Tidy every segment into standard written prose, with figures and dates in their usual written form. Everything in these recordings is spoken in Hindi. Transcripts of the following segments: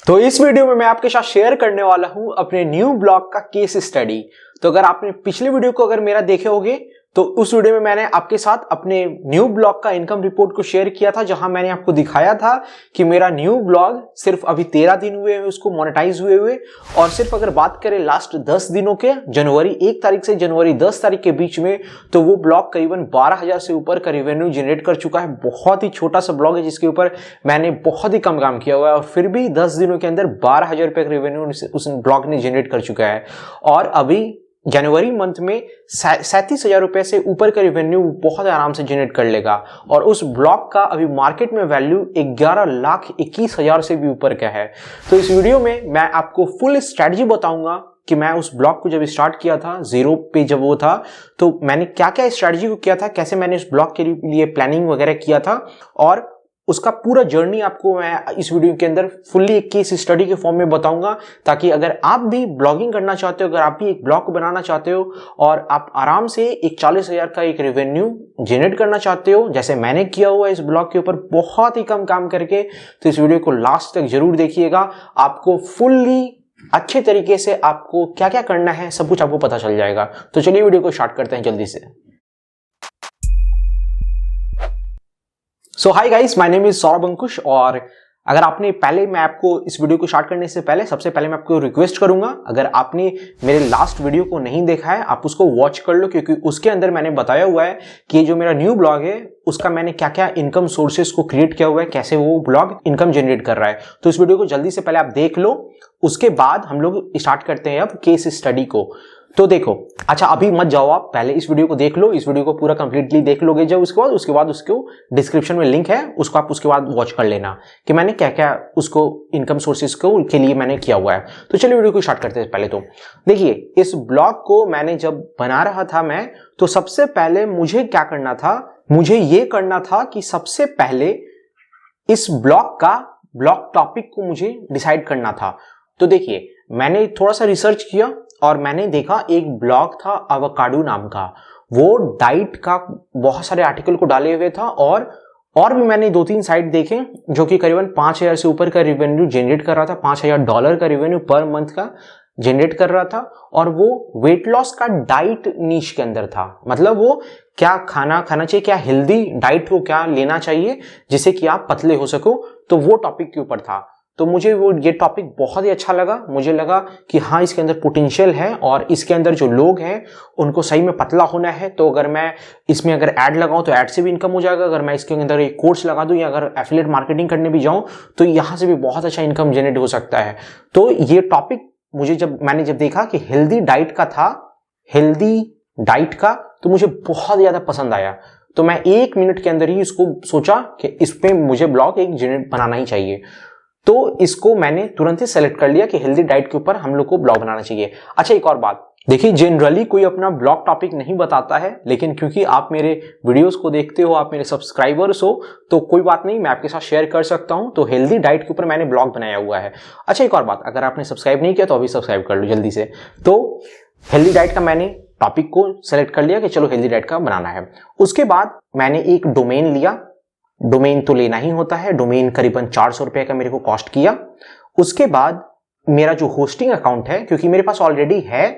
तो इस वीडियो में मैं आपके साथ शेयर करने वाला हूं अपने न्यू ब्लॉग का केस स्टडी। तो अगर आपने पिछले वीडियो को अगर मेरा देखे होगे तो उस वीडियो में मैंने आपके साथ अपने न्यू ब्लॉग का इनकम रिपोर्ट को शेयर किया था, जहां मैंने आपको दिखाया था कि मेरा न्यू ब्लॉग सिर्फ अभी 13 दिन हुए हैं उसको मोनेटाइज हुए और सिर्फ अगर बात करें लास्ट 10 दिनों के जनवरी 1 तारीख से जनवरी 10 तारीख के बीच में, तो वो ब्लॉग करीबन 12,000 से ऊपर का रेवेन्यू जनरेट कर चुका है। बहुत ही छोटा सा ब्लॉग है जिसके ऊपर मैंने बहुत ही कम काम किया हुआ है और फिर भी 10 दिनों के अंदर 12,000 रुपये का रेवेन्यू उस ब्लॉग ने जनरेट कर चुका है। और अभी जनवरी मंथ में 37,000 रुपए से ऊपर का रेवेन्यू बहुत आराम से जनरेट कर लेगा और उस ब्लॉग का अभी मार्केट में वैल्यू 11,21,000 से भी ऊपर का है। तो इस वीडियो में मैं आपको फुल स्ट्रैटेजी बताऊंगा कि मैं उस ब्लॉग को जब स्टार्ट किया था, जीरो पे जब वो था, तो मैंने क्या क्या स्ट्रैटेजी को किया था, कैसे मैंने उस ब्लॉग के लिए प्लानिंग वगैरह किया था और उसका पूरा जर्नी आपको मैं इस वीडियो के अंदर फुल्ली एक केस स्टडी के फॉर्म में बताऊंगा, ताकि अगर आप भी ब्लॉगिंग करना चाहते हो, अगर आप भी एक ब्लॉग बनाना चाहते हो और आप आराम से एक 40,000 का एक रेवेन्यू जनरेट करना चाहते हो जैसे मैंने किया हुआ इस ब्लॉग के ऊपर बहुत ही कम काम करके, तो इस वीडियो को लास्ट तक जरूर देखिएगा। आपको फुल्ली अच्छे तरीके से आपको क्या क्या करना है सब कुछ आपको पता चल जाएगा। तो चलिए वीडियो को स्टार्ट करते हैं जल्दी से। So hi guys, my name is Saurabh Ankush. और अगर आपने पहले, मैं आपको इस वीडियो को स्टार्ट करने से पहले सबसे पहले मैं आपको रिक्वेस्ट करूंगा, अगर आपने मेरे लास्ट वीडियो को नहीं देखा है आप उसको वॉच कर लो, क्योंकि उसके अंदर मैंने बताया हुआ है कि ये जो मेरा न्यू ब्लॉग है उसका मैंने क्या क्या इनकम सोर्सेस को क्रिएट किया हुआ है, कैसे वो ब्लॉग इनकम जनरेट कर रहा है। तो इस वीडियो को जल्दी से पहले आप देख लो, उसके बाद हम लोग स्टार्ट करते हैं अब केस स्टडी को। तो देखो, अच्छा अभी मत जाओ, आप पहले इस वीडियो को देख लो, इस वीडियो को पूरा कंप्लीटली देख लोगे जब उसके बाद उसको डिस्क्रिप्शन में लिंक है, उसको आप उसके बाद वॉच कर लेना कि मैंने क्या क्या उसको इनकम सोर्सेज को के लिए मैंने किया हुआ है। तो चलिए वीडियो को स्टार्ट करते हैं। पहले तो देखिए, इस ब्लॉग को मैंने जब बना रहा था मैं, तो सबसे पहले मुझे क्या करना था, मुझे ये करना था कि सबसे पहले इस ब्लॉग टॉपिक को मुझे डिसाइड करना था। तो देखिए, मैंने थोड़ा सा रिसर्च किया और मैंने देखा एक ब्लॉग था एवोकाडो नाम का, वो डाइट का बहुत सारे आर्टिकल को डाले हुए था और भी मैंने 2-3 साइट देखे जो कि करीबन 5,000 से ऊपर का रेवेन्यू जनरेट कर रहा था, $5,000 का रेवेन्यू पर मंथ का जनरेट कर रहा था। और वो वेट लॉस का डाइट नीश के अंदर था, मतलब वो क्या खाना चाहिए, क्या हेल्दी डाइट को क्या लेना चाहिए जिससे कि आप पतले हो सको, तो वो टॉपिक के ऊपर था। तो मुझे ये टॉपिक बहुत ही अच्छा लगा। मुझे लगा कि हाँ, इसके अंदर पोटेंशियल है और इसके अंदर जो लोग हैं उनको सही में पतला होना है। तो अगर मैं इसमें अगर ऐड लगाऊं तो ऐड से भी इनकम हो जाएगा, अगर मैं इसके अंदर एक कोर्स लगा दूं या अगर एफिलिएट मार्केटिंग करने भी जाऊं तो यहाँ से भी बहुत अच्छा इनकम जनरेट हो सकता है। तो ये टॉपिक मुझे मैंने जब देखा कि हेल्दी डाइट का था, हेल्दी डाइट का, तो मुझे बहुत ज्यादा पसंद आया। तो मैं 1 मिनट के अंदर ही इसको सोचा कि इस पे मुझे ब्लॉग एक जनरेट बनाना ही चाहिए। तो इसको मैंने तुरंत ही सेलेक्ट कर लिया कि हेल्दी डाइट के ऊपर हम लोग को ब्लॉग बनाना चाहिए। अच्छा, एक और बात देखिए, जनरली कोई अपना ब्लॉग टॉपिक नहीं बताता है, लेकिन क्योंकि आप मेरे वीडियोस को देखते हो, आप मेरे सब्सक्राइबर्स हो, तो कोई बात नहीं, मैं आपके साथ शेयर कर सकता हूं। तो हेल्दी डाइट के ऊपर मैंने ब्लॉग बनाया हुआ है। अच्छा, एक और बात, अगर आपने सब्सक्राइब नहीं किया तो अभी सब्सक्राइब कर लो जल्दी से। तो हेल्दी डाइट का मैंने टॉपिक को सेलेक्ट कर लिया कि चलो हेल्दी डाइट का बनाना है। उसके बाद मैंने एक डोमेन लिया, डोमेन तो लेना ही होता है, डोमेन करीबन 400 रुपए का मेरे को कॉस्ट किया। उसके बाद मेरा जो होस्टिंग अकाउंट है, क्योंकि मेरे पास ऑलरेडी है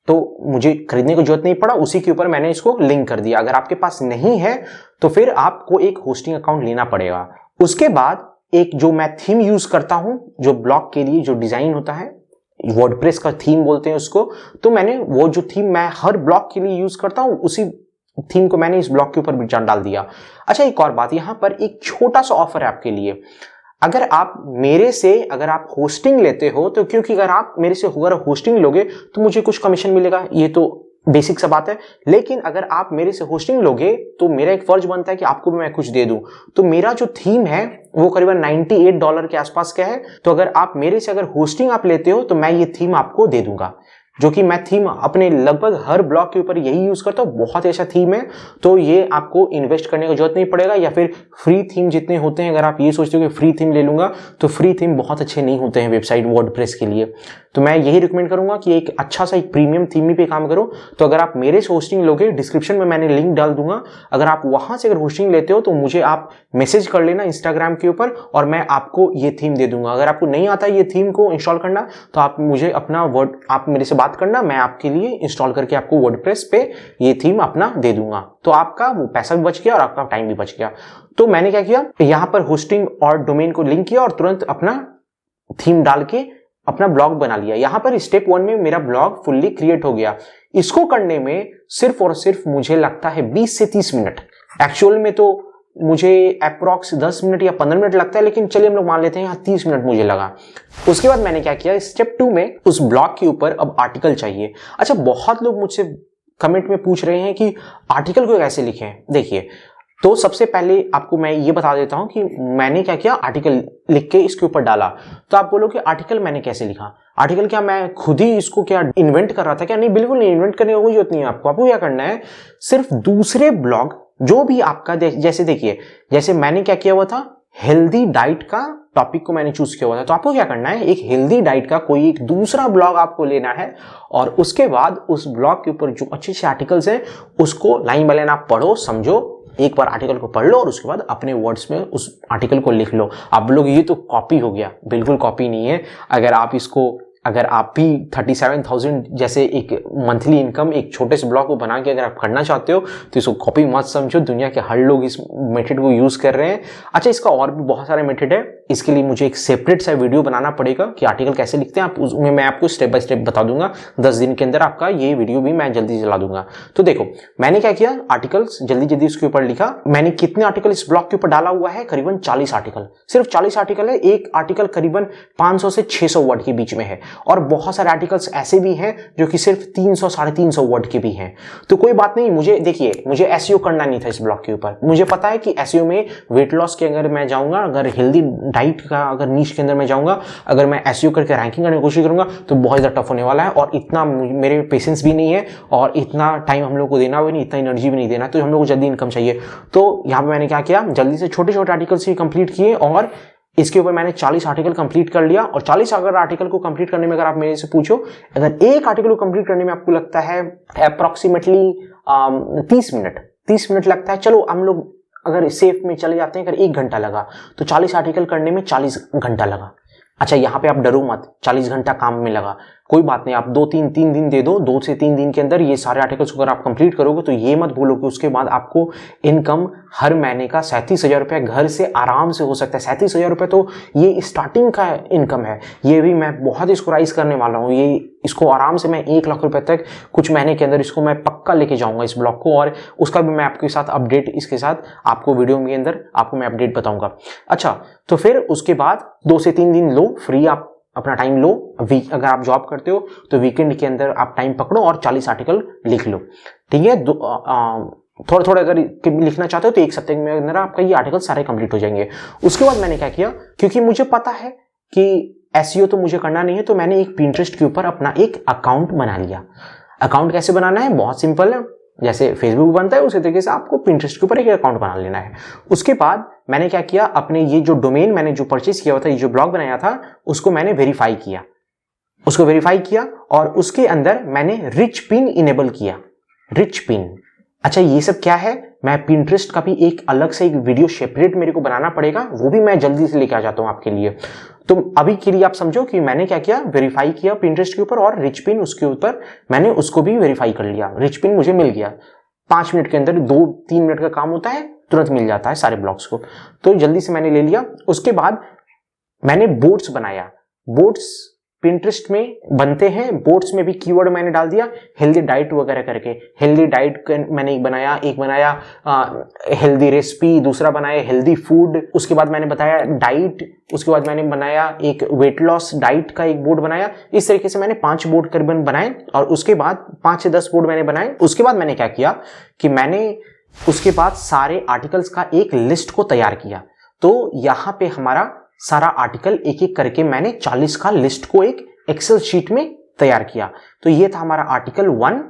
तो मुझे खरीदने की जरूरत नहीं पड़ा, उसी के ऊपर मैंने इसको लिंक कर दिया। अगर आपके पास नहीं है तो फिर आपको एक होस्टिंग अकाउंट लेना पड़ेगा। उसके बाद एक जो मैं थीम यूज करता हूं, जो ब्लॉग के लिए जो डिजाइन होता है, वर्डप्रेस का थीम बोलते हैं उसको, तो मैंने वो जो थीम मैं हर ब्लॉग के लिए यूज करता हूं, उसी थीम को मैंने इस ब्लॉग के ऊपर भी डाल दिया। अच्छा, एक और बात, यहां पर एक छोटा सा ऑफर है आपके लिए। अगर आप मेरे से अगर आप होस्टिंग लेते हो, तो क्योंकि अगर आप मेरे से अगर होस्टिंग लोगे तो मुझे कुछ कमीशन मिलेगा, ये तो बेसिक सा बात है। लेकिन अगर आप मेरे से होस्टिंग लोगे तो मेरा एक फर्ज बनता है कि आपको भी मैं कुछ दे दूं। तो मेरा जो थीम है वो करीबन $98 के आसपास का है। तो अगर आप मेरे से अगर होस्टिंग आप लेते हो तो मैं ये थीम आपको दे दूंगा। जो कि मैं थीम अपने लगभग हर ब्लॉग के ऊपर यही यूज करता हूँ, बहुत ऐसा थीम है। तो ये आपको इन्वेस्ट करने की जरूरत नहीं पड़ेगा, या फिर फ्री थीम जितने होते हैं, अगर आप ये सोचते हो कि फ्री थीम ले लूंगा, तो फ्री थीम बहुत अच्छे नहीं होते हैं वेबसाइट वर्डप्रेस के लिए। तो मैं यही रिकमेंड करूंगा कि एक अच्छा सा एक प्रीमियम थीम ही पे काम करो। तो अगर आप मेरे से होस्टिंग लोगे, डिस्क्रिप्शन में मैंने लिंक डाल दूंगा, अगर आप वहां से अगर होस्टिंग लेते हो तो मुझे आप मैसेज कर लेना इंस्टाग्राम के ऊपर, और मैं आपको ये थीम दे दूंगा। अगर आपको नहीं आता ये थीम को इंस्टॉल करना, तो आप मुझे अपना आप मेरे से बात करना, मैं आपके लिए इंस्टॉल करके आपको वर्डप्रेस पे ये थीम अपना दे दूंगा। तो आपका वो पैसा भी बच गया और आपका टाइम भी बच गया। तो मैंने क्या किया, यहां पर होस्टिंग और डोमेन को लिंक किया और तुरंत अपना थीम डाल के अपना ब्लॉग बना लिया। यहां पर स्टेप 1 में मेरा ब्लॉग फुल्ली क्रिएट हो गया। इसको करने में सिर्फ और सिर्फ मुझे लगता है 20 से 30 मिनट। एक्चुअल में तो मुझे अप्रॉक्स 10 मिनट या 15 मिनट लगता है, लेकिन चलिए हम लोग मान लेते हैं यहाँ 30 मिनट मुझे लगा। उसके बाद मैंने क्या किया, स्टेप 2 में उस ब्लॉग के ऊपर अब आर्टिकल चाहिए। अच्छा, बहुत लोग मुझसे कमेंट में पूछ रहे हैं कि आर्टिकल को कैसे लिखें। देखिए, तो सबसे पहले आपको मैं ये बता देता हूं कि मैंने क्या किया, आर्टिकल लिख के इसके ऊपर डाला। तो आप बोलोगे आर्टिकल मैंने कैसे लिखा, आर्टिकल क्या मैं खुद ही इसको क्या इन्वेंट कर रहा था क्या? नहीं, बिल्कुल नहीं, इन्वेंट करने की कोई जरूरत नहीं है आपको क्या करना है, सिर्फ दूसरे ब्लॉग जो भी आपका जैसे देखिए, जैसे मैंने क्या किया हुआ था, हेल्दी डाइट का टॉपिक को मैंने चूज किया हुआ था। तो आपको क्या करना है, एक हेल्दी डाइट का कोई एक दूसरा ब्लॉग आपको लेना है, और उसके बाद उस ब्लॉग के ऊपर जो अच्छे अच्छे आर्टिकल्स हैं उसको लाइन बाय लाइन आप पढ़ो, समझो, एक बार आर्टिकल को पढ़ लो और उसके बाद अपने वर्ड्स में उस आर्टिकल को लिख लो। आप लोग ये तो कॉपी हो गया, बिल्कुल कॉपी नहीं है। अगर आप भी 37,000 जैसे एक मंथली इनकम एक छोटे से ब्लॉग को बना के अगर आप करना चाहते हो, तो इसको कॉपी मत समझो। दुनिया के हर लोग इस मेथड को यूज कर रहे हैं। अच्छा, इसका और भी बहुत सारे मेथड है, इसके लिए मुझे एक सेपरेट सा वीडियो बनाना पड़ेगा कि आर्टिकल कैसे लिखते हैं। उसमें मैं आपको स्टेप बाय स्टेप बता दूंगा। 10 दिन के अंदर आपका ये वीडियो भी मैं जल्दी चला दूंगा। तो देखो, मैंने क्या किया, आर्टिकल्स जल्दी उसके ऊपर लिखा। मैंने कितने आर्टिकल इस ब्लॉग के ऊपर डाला हुआ है, करीबन 40 आर्टिकल, सिर्फ 40 आर्टिकल है। एक आर्टिकल करीबन 500 से 600 वर्ड के बीच में है, और बहुत सारे आर्टिकल्स ऐसे भी हैं जो कि सिर्फ 300 350 वर्ड के भी हैं। तो कोई बात नहीं, मुझे एसईओ करना नहीं था इस ब्लॉग के ऊपर। मुझे पता है कि एसईओ में वेट लॉस के अगर मैं जाऊंगा, अगर हेल्दी डाइट का अगर नीश के अंदर मैं जाऊंगा, अगर मैं एसईओ करके रैंकिंग करने की कोशिश करूंगा, तो बहुत ज्यादा टफ होने वाला है, और इतना मेरे पेशेंस भी नहीं है, और इतना टाइम हम लोग को देना भी नहीं, इतना एनर्जी भी नहीं देना। तो हम लोग को जल्दी इनकम चाहिए। तो यहाँ पे मैंने क्या किया, जल्दी से छोटे छोटे आर्टिकल्स ही कंप्लीट किए, और इसके ऊपर मैंने 40 आर्टिकल कंप्लीट कर लिया। और 40 अगर आर्टिकल को कंप्लीट करने में, अगर आप मेरे से पूछो, अगर एक आर्टिकल को कंप्लीट करने में आपको लगता है अप्रोक्सीमेटली 30 मिनट लगता है, चलो हम लोग अगर सेफ में चले जाते हैं, अगर 1 घंटा लगा, तो 40 आर्टिकल करने में 40 घंटा लगा। अच्छा, यहां पे आप डरो मत, 40 घंटा काम में लगा, कोई बात नहीं, आप 2-3 दिन दे दो। 2 से 3 दिन के अंदर ये सारे आर्टिकल्स अगर आप कंप्लीट करोगे, तो ये मत भूलो कि उसके बाद आपको इनकम हर महीने का 37,000 रुपये घर से आराम से हो सकता है। 37,000 रुपये तो ये स्टार्टिंग का इनकम है। ये भी मैं बहुत इसको राइज करने वाला हूँ। इसको आराम से मैं 1 लाख रुपए तक कुछ महीने के अंदर इसको मैं पक्का लेके जाऊंगा इस ब्लॉग को, और उसका भी मैं आपके साथ अपडेट, इसके साथ आपको वीडियो के अंदर आपको मैं अपडेट बताऊंगा। अच्छा, तो फिर उसके बाद 2 से 3 दिन लो फ्री, आप अपना टाइम लो। अगर आप जॉब करते हो तो वीकेंड के अंदर आप टाइम पकड़ो और 40 आर्टिकल लिख लो, ठीक है। थोड़ा अगर लिखना चाहते हो तो 1 सप्ताह में अंदर आपका ये आर्टिकल सारे कंप्लीट हो जाएंगे। उसके बाद मैंने क्या किया, क्योंकि मुझे पता है कि एसईओ तो मुझे करना नहीं है, तो मैंने एक पिंटरेस्ट के ऊपर अपना एक अकाउंट बना लिया। अकाउंट कैसे बनाना है, बहुत सिंपल है, जैसे फेसबुक बनता है उसी तरीके से आपको पिंटरेस्ट के ऊपर एक अकाउंट बना लेना है। उसके बाद मैंने क्या किया, अपने ये जो डोमेन मैंने जो परचेज किया हुआ था, ये जो ब्लॉग बनाया था, उसको मैंने वेरीफाई किया, और उसके अंदर मैंने रिच पिन इनेबल किया। रिच पिन, अच्छा ये सब क्या है, मैं पिंटरेस्ट का भी एक अलग से एक वीडियो सेपरेट मेरे को बनाना पड़ेगा, वो भी मैं जल्दी से लेके आ जाता हूं आपके लिए। तो अभी के लिए आप समझो कि मैंने क्या किया, वेरीफाई किया पिंटरेस्ट के ऊपर, और रिच पिन उसके ऊपर मैंने उसको भी वेरीफाई कर लिया। रिच पिन मुझे मिल गया 5 मिनट के अंदर, 2-3 मिनट का काम होता है, तुरंत मिल जाता है सारे ब्लॉग्स को। तो जल्दी से मैंने ले लिया। उसके बाद मैंने बोर्ड्स बनाया। बोर्ड्स पिंटरेस्ट में बनते हैं, बोर्ड्स में भी कीवर्ड मैंने डाल दिया हेल्दी डाइट वगैरह करके। हेल्दी डाइट मैंने एक बनाया हेल्दी रेसिपी, दूसरा बनाया हेल्दी फूड, उसके बाद मैंने बताया डाइट, उसके बाद मैंने बनाया एक वेट लॉस डाइट का एक बोर्ड बनाया। इस तरीके से मैंने 5 बोर्ड करीबन बनाए, और उसके बाद 5 से 10 बोर्ड मैंने बनाए। उसके बाद मैंने क्या किया कि मैंने उसके बाद सारे आर्टिकल्स का एक लिस्ट को तैयार किया। तो यहां पे हमारा सारा आर्टिकल एक एक करके मैंने 40 का लिस्ट को एक एक्सेल शीट में तैयार किया। तो ये था हमारा आर्टिकल 1,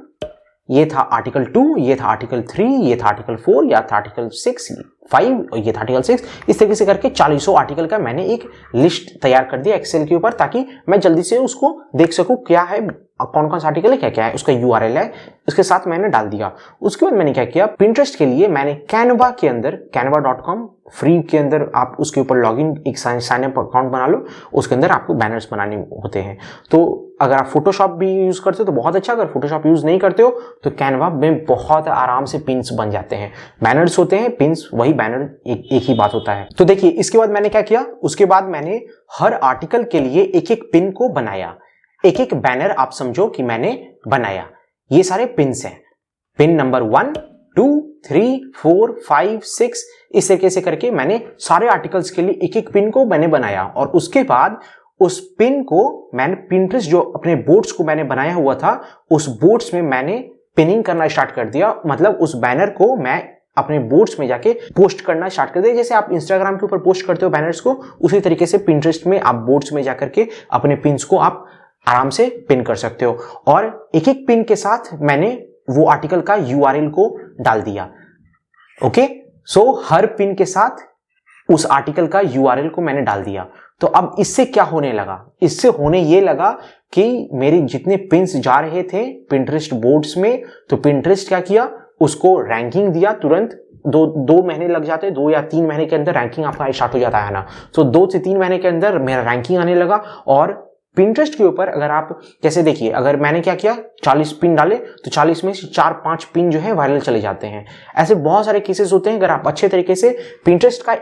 ये था आर्टिकल 2, ये था आर्टिकल 3, ये था आर्टिकल 4, या था आर्टिकल 6, 5 और ये था आर्टिकल 6। इस तरीके से करके 40 आर्टिकल का मैंने एक लिस्ट तैयार कर दिया एक्सेल के ऊपर, ताकि मैं जल्दी से उसको देख सकूं क्या है, कौन कौन सा आर्टिकल है, क्या क्या है, उसका यूआरएल है, उसके साथ मैंने डाल दिया। उसके बाद मैंने क्या किया, पिंटरेस्ट के लिए मैंने कैनवा के अंदर canva.com फ्री के अंदर आप उसके ऊपर लॉगिन एक साइन अप अकाउंट बना लो, उसके अंदर आपको बैनर्स बनाने होते हैं। तो अगर आप फोटोशॉप भी यूज करते हो तो बहुत अच्छा, अगर फोटोशॉप यूज नहीं करते हो तो कैनवा में बहुत आराम से पिन्स बन जाते हैं। बैनर्स होते हैं, पिन्स वही बैनर एक ही बात होता है। तो देखिए इसके बाद मैंने क्या किया, उसके बाद मैंने हर आर्टिकल के लिए एक एक पिन को बनाया, एक एक बैनर आप समझो कि मैंने बनाया। ये सारे पिन्स हैं, पिन नंबर 1, 2, 3, 4, 5, 6, इस तरीके से करके मैंने सारे आर्टिकल्स के लिए एक एक पिन को मैंने बनाया। और उसके बाद उस पिन को मैंने पिंटरेस्ट जो अपने बोर्ड्स को मैंने बनाया हुआ था, उस बोर्ड्स में मैंने पिनिंग करना स्टार्ट कर दिया। मतलब उस बैनर को मैं अपने बोर्ड्स में जाके पोस्ट करना स्टार्ट कर दिया। जैसे आप इंस्टाग्राम के ऊपर पोस्ट करते हो बैनर्स को, उसी तरीके से पिंटरेस्ट में आप बोर्ड्स में जाकर के अपने पिन्स को आप आराम से पिन कर सकते हो। और एक एक पिन के साथ मैंने वो आर्टिकल का यूआरएल को डाल दिया। ओके, सो हर पिन के साथ उस आर्टिकल का यूआरएल को मैंने डाल दिया। तो अब इससे क्या होने लगा, इससे होने ये लगा कि मेरे जितने पिन्स जा रहे थे पिंटरेस्ट बोर्ड्स में, तो पिंटरेस्ट क्या किया, उसको रैंकिंग दिया तुरंत। दो महीने लग जाते, 2 या 3 महीने के अंदर रैंकिंग आपका स्टार्ट हो जाता है ना। तो 2 से 3 महीने के अंदर मेरा रैंकिंग आने लगा। और पिंटरेस्ट के ऊपर अगर आप जैसे देखिए, अगर मैंने क्या किया 40 पिन डाले तो 40 में से 4-5 पिन जो है वायरल चले जाते हैं। ऐसे बहुत सारे केसेस होते हैं। अगर आप अच्छे तरीके से पिंटरेस्ट का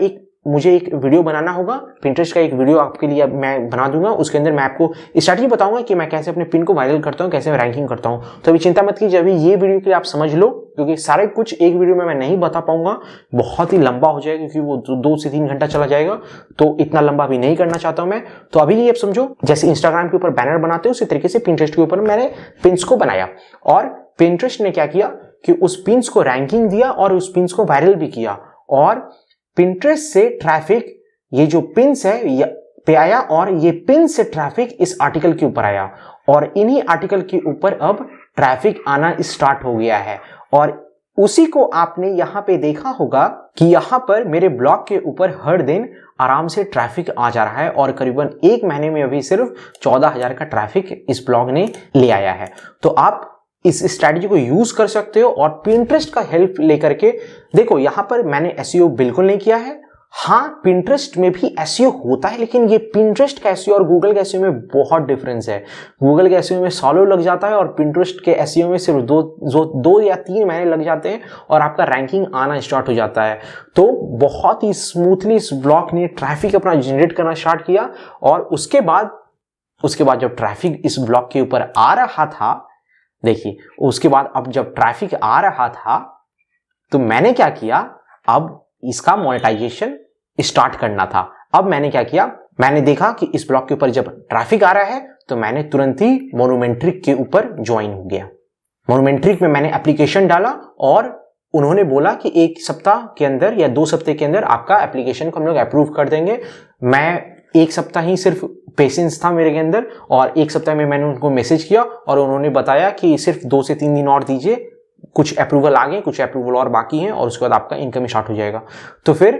मुझे एक वीडियो बनाना होगा, पिंटरेस्ट का एक वीडियो आपके लिए मैं बना दूंगा, उसके अंदर मैं आपको स्ट्रैटेजी बताऊंगा कि मैं कैसे अपने पिन को वायरल करता हूं, कैसे मैं रैंकिंग करता हूं। तो अभी चिंता मत कीजिए, अभी ये वीडियो के लिए आप समझ लो, क्योंकि सारे कुछ एक वीडियो में मैं नहीं बता पाऊंगा, बहुत ही लंबा हो जाएगा, क्योंकि वो 2 से 3 घंटा चला जाएगा। तो इतना लंबा भी नहीं करना चाहता हूं मैं। तो अभी ये आप समझो, जैसे इंस्टाग्राम के ऊपर बैनर बनाते हो उसी तरीके से पिंटरेस्ट के ऊपर मैंने पिन्स को बनाया। और पिंटरेस्ट ने क्या किया कि उस पिन्स को रैंकिंग दिया और उस पिन्स को वायरल भी किया। और पिंटरेस्ट से ट्रैफिक ये जो पिन्स है पे आया, और ये पिन से ट्रैफिक इस आर्टिकल के ऊपर आया, और इन्हीं आर्टिकल के ऊपर अब ट्रैफिक आना स्टार्ट हो गया है। और उसी को आपने यहां पे देखा होगा कि यहां पर मेरे ब्लॉग के ऊपर हर दिन आराम से ट्रैफिक आ जा रहा है, और करीबन 1 महीने में अभी सिर्फ 14,000 का ट्रैफिक इस ब्लॉग ने ले आया है। तो आप इस स्ट्रैटेजी को यूज कर सकते हो और पिंटरेस्ट का हेल्प लेकर के देखो। यहां पर मैंने एसईओ बिल्कुल नहीं किया है। हाँ, पिंटरेस्ट में भी एसईओ होता है, लेकिन ये पिंटरेस्ट का एसईओ और गूगल के एसईओ में बहुत डिफरेंस है। गूगल के एसईओ में सालों लग जाता है, और पिंटरेस्ट के एसईओ में सिर्फ 2 या 3 महीने लग जाते हैं, और आपका रैंकिंग आना स्टार्ट हो जाता है। तो बहुत ही स्मूथली इस ब्लॉग ने ट्रैफिक अपना जनरेट करना स्टार्ट किया। और उसके बाद जब ट्रैफिक इस ब्लॉग के ऊपर आ रहा था, देखिए उसके बाद अब जब ट्रैफिक आ रहा था तो मैंने क्या किया, अब इसका मोनेटाइजेशन स्टार्ट करना था। अब मैंने क्या किया, मैंने देखा कि इस ब्लॉग के ऊपर जब ट्रैफिक आ रहा है तो मैंने तुरंत ही मोनोमेंट्रिक के ऊपर ज्वाइन हो गया। मोनोमेंट्रिक में मैंने एप्लीकेशन डाला, और उन्होंने बोला कि 1 सप्ताह के अंदर या 2 सप्ताह के अंदर आपका एप्लीकेशन को हम लोग अप्रूव कर देंगे। मैं 1 सप्ताह ही सिर्फ पेशेंस था मेरे के अंदर, और 1 सप्ताह में मैंने उनको मैसेज किया, और उन्होंने बताया कि सिर्फ 2 से 3 दिन और दीजिए, कुछ अप्रूवल आ गए, कुछ अप्रूवल और बाकी हैं, और उसके बाद आपका इनकम स्टार्ट हो जाएगा। तो फिर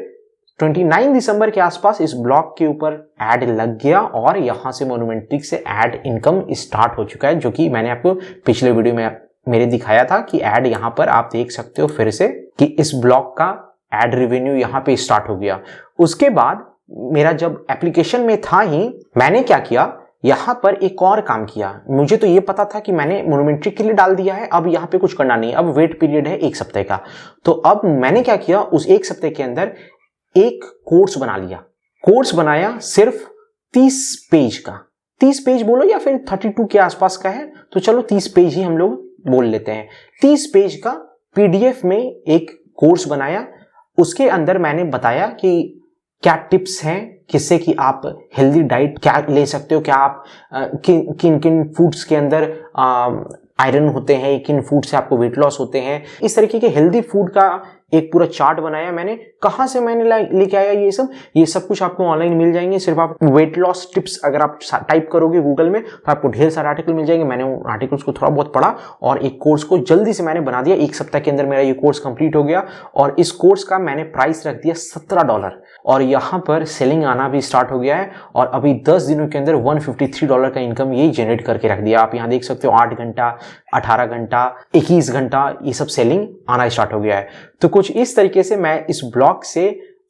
29 दिसंबर के आसपास इस ब्लॉग के ऊपर ऐड लग गया, और यहां से मोनोमेंट्रिक से ऐड इनकम स्टार्ट हो चुका है, जो कि मैंने आपको पिछले वीडियो में मेरे दिखाया था कि ऐड यहां पर आप देख सकते हो फिर से कि इस ब्लॉग का ऐड रेवेन्यू यहां पे स्टार्ट हो गया। उसके बाद मेरा जब एप्लीकेशन में था ही, मैंने क्या किया, यहां पर एक और काम किया। मुझे तो ये पता था कि मैंने मोनोमेंट्रिक के लिए डाल दिया है, अब यहां पे कुछ करना नहीं, अब वेट पीरियड है 1 सप्ताह का। तो अब मैंने क्या किया, उस 1 सप्ताह के अंदर एक कोर्स बना लिया। कोर्स बनाया सिर्फ 30 पेज का, 30 पेज बोलो या फिर 32 के आसपास का है, तो चलो 30 पेज ही हम लोग बोल लेते हैं। 30 पेज का पीडीएफ में एक कोर्स बनाया। उसके अंदर मैंने बताया कि क्या टिप्स हैं, किससे कि आप हेल्दी डाइट क्या ले सकते हो, क्या आप किन किन फूड्स के अंदर आयरन होते हैं, किन फूड से आपको वेट लॉस होते हैं। इस तरीके के हेल्दी फूड का एक पूरा चार्ट बनाया मैंने, कहां से मैंने लेके आया ये सब कुछ आपको ऑनलाइन मिल जाएंगे। सिर्फ आप वेट लॉस टिप्स अगर आप टाइप करोगे गूगल में तो आपको ढेर सारे आर्टिकल मिल जाएंगे। मैंने उन आर्टिकल्स को थोड़ा बहुत पढ़ा और एक कोर्स को जल्दी से मैंने बना दिया। एक सप्ताह के अंदर मेरा ये कोर्स कंप्लीट हो गया और इस कोर्स का मैंने प्राइस रख दिया $17 और यहां पर सेलिंग आना भी स्टार्ट हो गया है और अभी 10 दिनों के अंदर $153 का इनकम ये जनरेट करके रख दिया। आप यहां देख सकते हो 8 घंटा, 18 घंटा, 21 घंटा ये सब सेलिंग आना स्टार्ट हो गया है। तो कुछ इस तरीके से मैं इस ब्लॉग से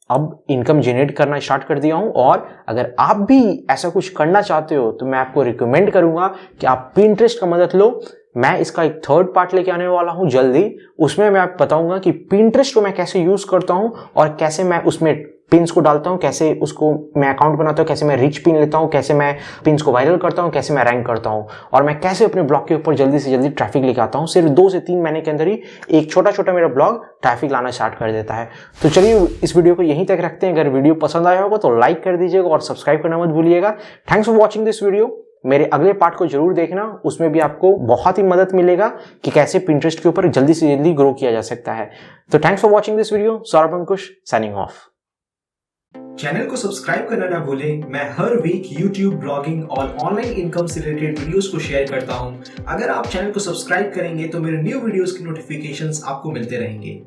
अब इनकम जनरेट करना स्टार्ट कर दिया हूं और अगर आप भी ऐसा कुछ करना चाहते हो तो मैं आपको रिकमेंड करूंगा कि आप Pinterest का मदद लो। मैं इसका एक थर्ड पार्ट लेके आने वाला हूं जल्दी, उसमें मैं आपको बताऊंगा कि Pinterest को मैं कैसे यूज करता हूं और कैसे मैं उसमें पिन्स को डालता हूं, कैसे उसको मैं अकाउंट बनाता हूं, कैसे मैं रिच पिन लेता हूं, कैसे मैं पिन्स को वायरल करता हूं, कैसे मैं रैंक करता हूं और मैं कैसे अपने ब्लॉग के ऊपर जल्दी से जल्दी ट्रैफिक लेके आता हूं। सिर्फ 2 से 3 महीने के अंदर ही एक छोटा छोटा मेरा ब्लॉग ट्रैफिक लाना स्टार्ट कर देता है। तो चलिए इस वीडियो को यहीं तक रखते हैं। अगर वीडियो पसंद आया होगा तो लाइक कर दीजिएगा और सब्सक्राइब करना मत भूलिएगा। Thanks for watching this video. मेरे अगले पार्ट को जरूर देखना, उसमें भी आपको बहुत ही मदद मिलेगा कि कैसे Pinterest के ऊपर जल्दी से जल्दी ग्रो किया जा सकता है। तो thanks for watching this video. Saurabh Ankush signing off. Channel को सब्सक्राइब करना ना भूलें। मैं हर वीक YouTube ब्लॉगिंग और ऑनलाइन इनकम से रिलेटेड वीडियोस को शेयर करता हूं। अगर आप चैनल को सब्सक्राइब करेंगे तो मेरे न्यू वीडियोस की नोटिफिकेशंस आपको मिलते रहेंगे।